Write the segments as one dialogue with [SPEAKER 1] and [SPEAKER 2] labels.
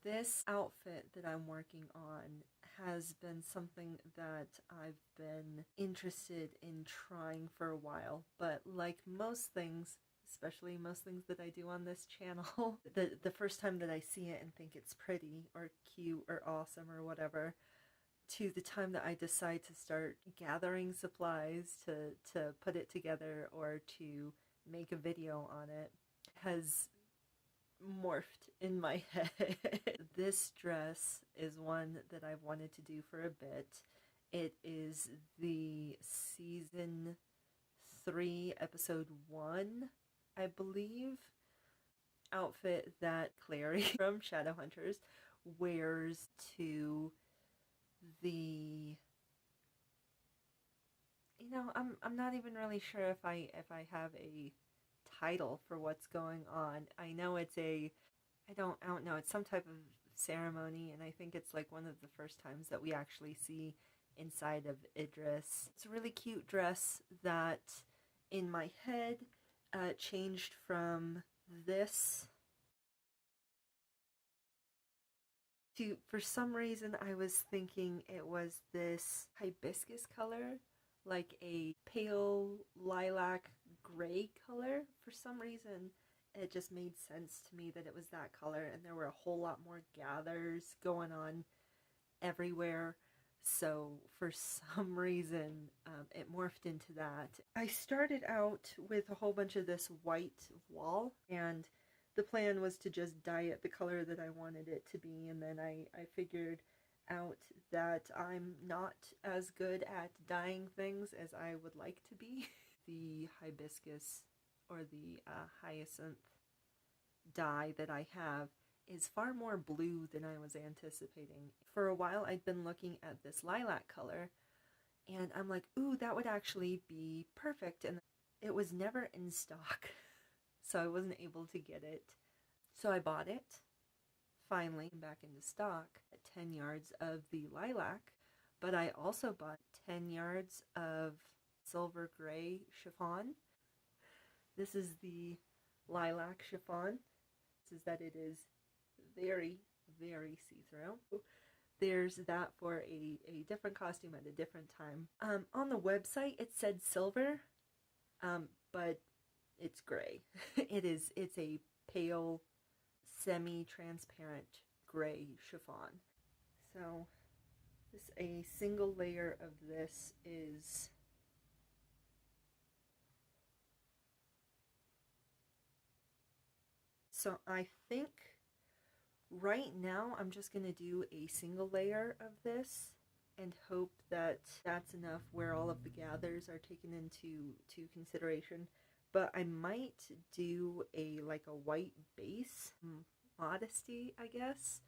[SPEAKER 1] This outfit that I'm working on has been something that I've been interested in trying for a while, but like most things, especially most things that I do on this channel, the first time that I see it and think it's pretty or cute or awesome or whatever, to the time that I decide to start gathering supplies to put it together or to make a video on it, has morphed in my head. This dress is one that I've wanted to do for a bit. It is the season 3, episode 1, I believe, outfit that Clary from Shadowhunters wears to the, I'm not even really sure if I have a title for what's going on. I know it's I don't know, it's some type of ceremony, and I think it's like one of the first times that we actually see inside of Idris. It's a really cute dress that in my head changed from this to, for some reason I was thinking it was this hibiscus color, like a pale lilac gray color. For some reason it just made sense to me that it was that color, and there were a whole lot more gathers going on everywhere. So for some reason, it morphed into that. I started out with a whole bunch of this white voile, and the plan was to just dye it the color that I wanted it to be, and then I figured out that I'm not as good at dyeing things as I would like to be. The hibiscus or the hyacinth dye that I have is far more blue than I was anticipating. For a while I'd been looking at this lilac color, and I'm like, ooh, that would actually be perfect, and it was never in stock, so I wasn't able to get it. So I bought it, finally back into stock, at 10 yards of the lilac, but I also bought 10 yards of silver gray chiffon. This is the lilac chiffon. This is that it is very, very see-through. There's that for a different costume at a different time. On the website it said silver, but it's gray. It's a pale, semi-transparent gray chiffon. So a single layer of this is so I think right now I'm just going to do a single layer of this and hope that that's enough where all of the gathers are taken into consideration. But I might do a white base, modesty, I guess,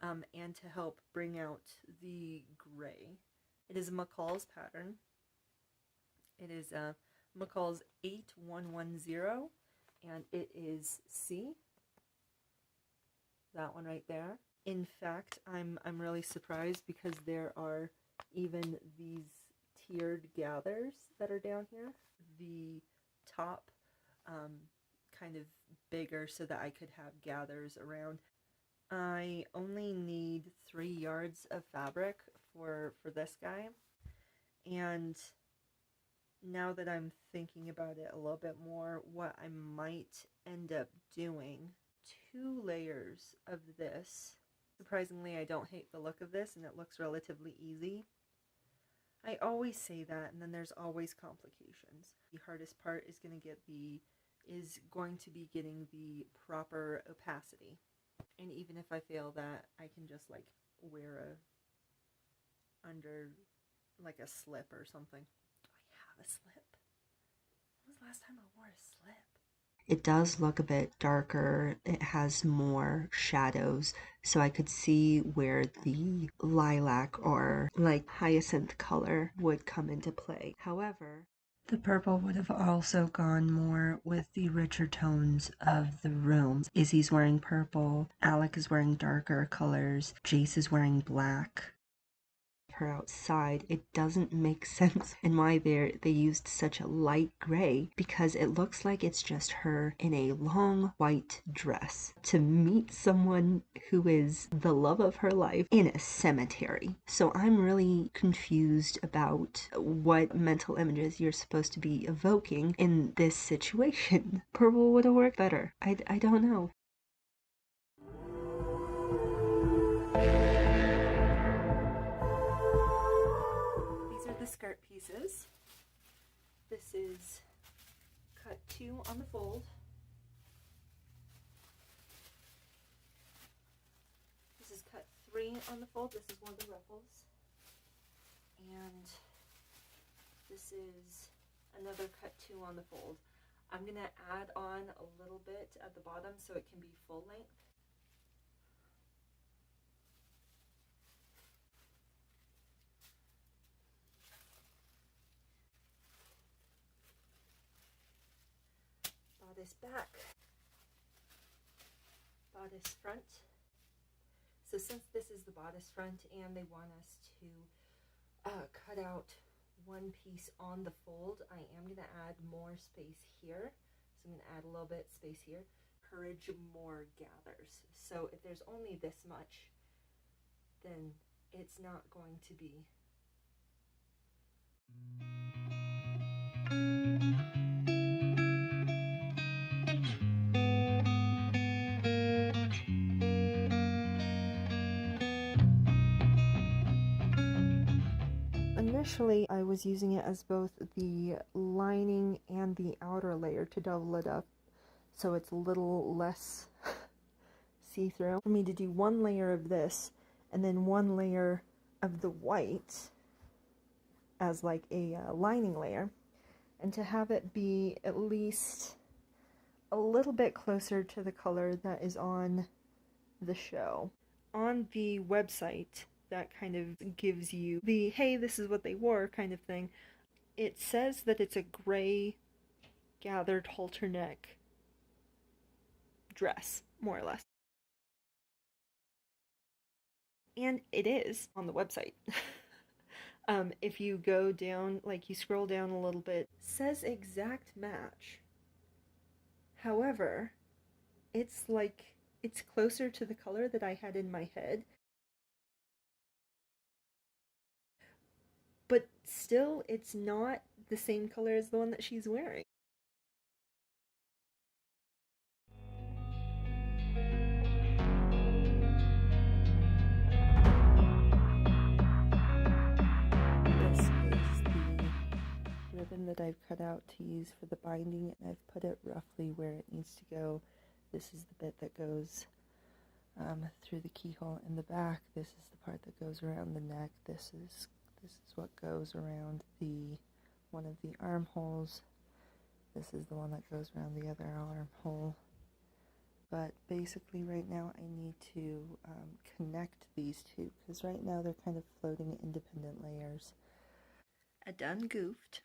[SPEAKER 1] and to help bring out the gray. It is McCall's pattern. It is McCall's 8110, and it is C. That one right there. In fact, I'm really surprised because there are even these tiered gathers that are down here. The top kind of bigger so that I could have gathers around. I only need 3 yards of fabric for this guy, and now that I'm thinking about it a little bit more, what I might end up doing, 2 layers of this. Surprisingly, I don't hate the look of this, and it looks relatively easy. I always say that, and then there's always complications. The hardest part is going to be getting the proper opacity. And even if I fail that, I can just wear under a slip or something. Do I have a slip? When was the last time I wore a slip?
[SPEAKER 2] It does look a bit darker. It has more shadows, so I could see where the lilac or hyacinth color would come into play. However, the purple would have also gone more with the richer tones of the room. Izzy's wearing purple, Alec is wearing darker colors, Jace is wearing black. her outside, it doesn't make sense and why they used such a light gray, because it looks like it's just her in a long white dress to meet someone who is the love of her life in a cemetery. So I'm really confused about what mental images you're supposed to be evoking in this situation. Purple would have worked better. I don't know.
[SPEAKER 1] These are the skirt pieces. This is cut 2 on the fold. This is cut 3 on the fold. This is one of the ruffles. And this is another cut 2 on the fold. I'm going to add on a little bit at the bottom so it can be full length. Bodice back, bodice front. So since this is the bodice front and they want us to cut out one piece on the fold, I am going to add more space here. So I'm going to add a little bit space here. Encourage more gathers. So if there's only this much, then it's not going to be. Initially, I was using it as both the lining and the outer layer to double it up, so it's a little less see-through. For me to do one layer of this, and then one layer of the white as like a lining layer, and to have it be at least a little bit closer to the color that is on the show. On the website, that kind of gives you the, hey, this is what they wore kind of thing. It says that it's a gray gathered halter neck dress, more or less. And it is on the website. If you go down, like you scroll down a little bit, says exact match. However, it's like, it's closer to the color that I had in my head. But still, it's not the same color as the one that she's wearing. This is the ribbon that I've cut out to use for the binding, and I've put it roughly where it needs to go. This is the bit that goes through the keyhole in the back. This is the part that goes around the neck. This is what goes around the one of the armholes. This is the one that goes around the other armhole. But basically right now I need to connect these two, because right now they're kind of floating independent layers. I done goofed.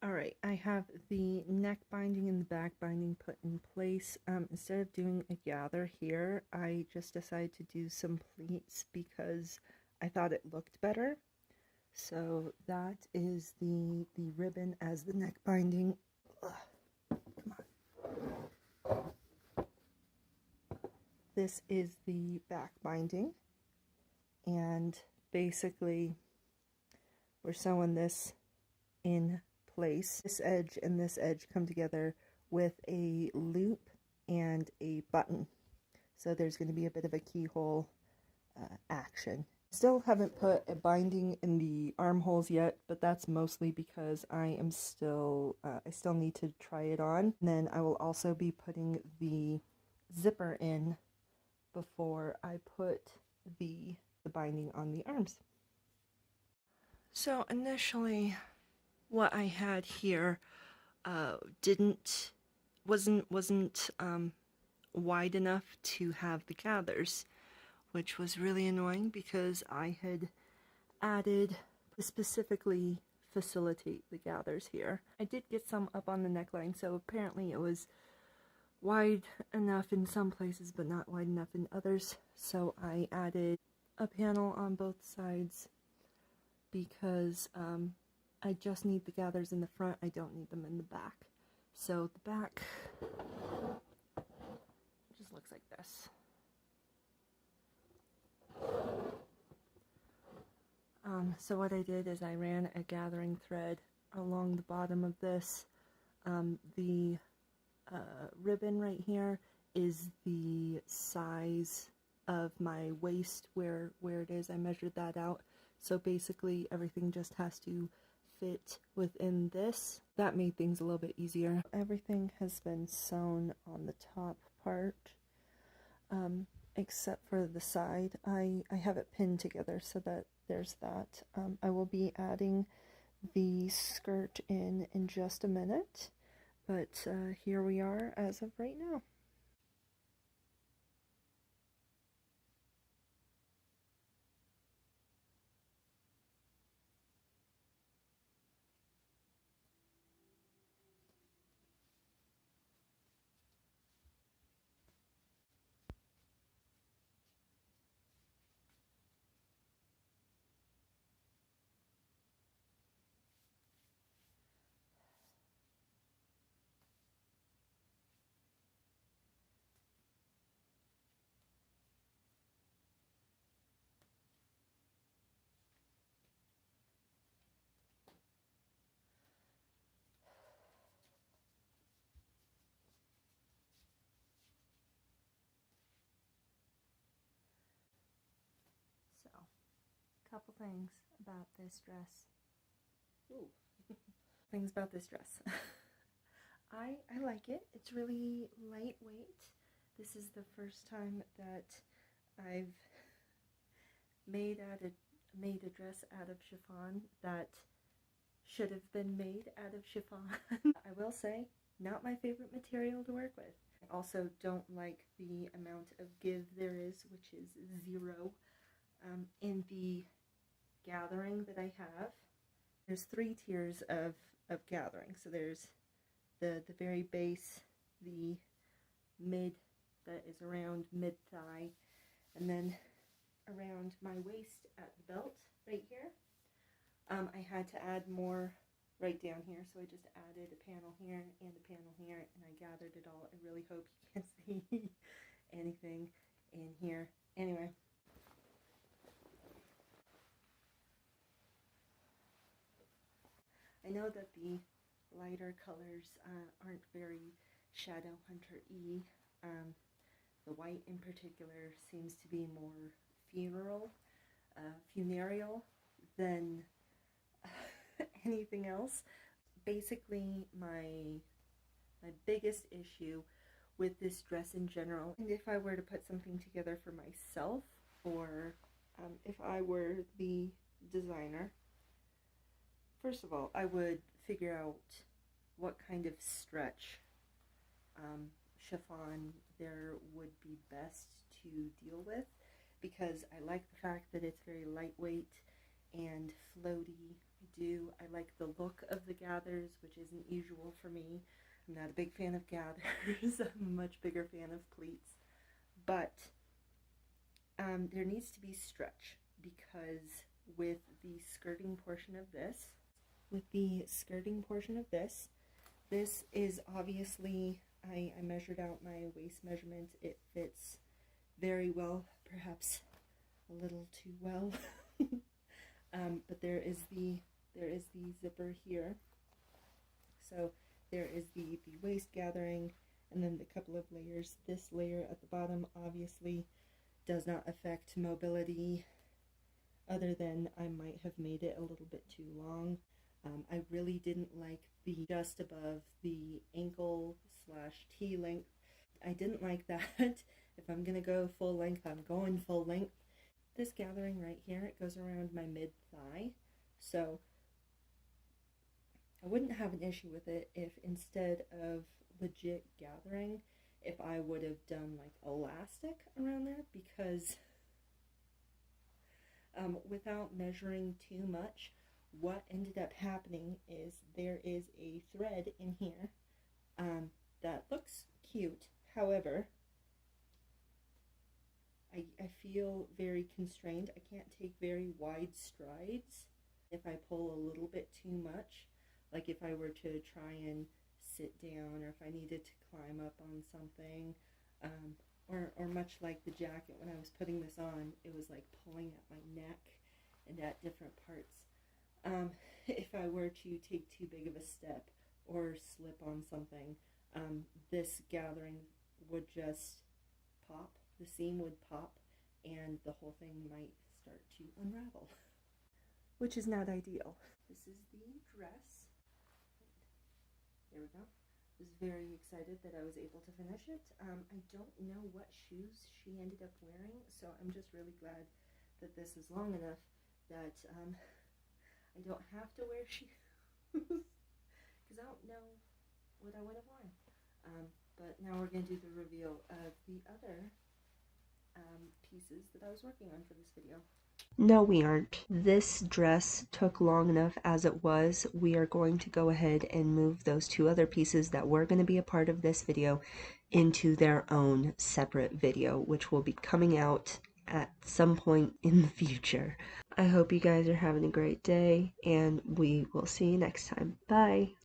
[SPEAKER 1] Alright, I have the neck binding and the back binding put in place. Instead of doing a gather here, I just decided to do some pleats because I thought it looked better. So that is the ribbon as the neck binding. Ugh, come on. This is the back binding, and basically we're sewing this in place. This edge and this edge come together with a loop and a button. So there's going to be a bit of a keyhole action. Still haven't put a binding in the armholes yet, but that's mostly because I still need to try it on. And then I will also be putting the zipper in before I put the binding on the arms. So initially, what I had here didn't wasn't wide enough to have the gathers, which was really annoying because I had added to specifically facilitate the gathers here. I did get some up on the neckline, so apparently it was wide enough in some places but not wide enough in others, so I added a panel on both sides because I just need the gathers in the front, I don't need them in the back. So the back just looks like this. So what I did is I ran a gathering thread along the bottom of this. The ribbon right here is the size of my waist where it is. I measured that out. So basically everything just has to fit within this. That made things a little bit easier. Everything has been sewn on the top part, except for the side. I have it pinned together so that there's that. I will be adding the skirt in just a minute, but here we are as of right now. So, couple things about this dress. Ooh. Things about this dress. I like it. It's really lightweight. This is the first time that I've made a dress out of chiffon that should have been made out of chiffon. I will say, not my favorite material to work with. I also don't like the amount of give there is, which is 0, in the gathering that I have. There's 3 tiers of gathering. So there's the very base, the mid that is around mid-thigh, and then around my waist at the belt right here. I had to add more right down here, so I just added a panel here and a panel here, and I gathered it all. I really hope you can't see anything in here. Anyway. I know that the lighter colors aren't very Shadowhunter-y. The white in particular seems to be more funereal than anything else. Basically, my biggest issue with this dress in general, and if I were to put something together for myself, or if I were the designer, first of all, I would figure out what kind of stretch chiffon there would be best to deal with, because I like the fact that it's very lightweight and floaty. I like the look of the gathers, which isn't usual for me. I'm not a big fan of gathers. I'm a much bigger fan of pleats. But there needs to be stretch, because with the skirting portion of this, this is obviously, I measured out my waist measurement. It fits very well, perhaps a little too well. But there is the zipper here. So there is the waist gathering, and then the couple of layers. This layer at the bottom obviously does not affect mobility, other than I might have made it a little bit too long. I really didn't like the just above the ankle / T length. I didn't like that. If I'm gonna go full length, I'm going full length. This gathering right here, it goes around my mid-thigh, So I wouldn't have an issue with it if instead of legit gathering, if I would have done like elastic around there, because without measuring too much, what ended up happening is there is a thread in here that looks cute. However, I feel very constrained. I can't take very wide strides if I pull a little bit too much. Like if I were to try and sit down, or if I needed to climb up on something, or much like the jacket, when I was putting this on, it was like pulling at my neck and at different parts. If I were to take too big of a step or slip on something, this gathering would just pop, the seam would pop, and the whole thing might start to unravel, which is not ideal. This is the dress. There we go. I was very excited that I was able to finish it. I don't know what shoes she ended up wearing, so I'm just really glad that this is long enough that I don't have to wear shoes, because I don't know what I would have worn. But now we're going to do the reveal of the other pieces that I was working on for this video.
[SPEAKER 2] No, we aren't. This dress took long enough as it was. We are going to go ahead and move those two other pieces that were going to be a part of this video into their own separate video, which will be coming out at some point in the future. I hope you guys are having a great day, and we will see you next time. Bye!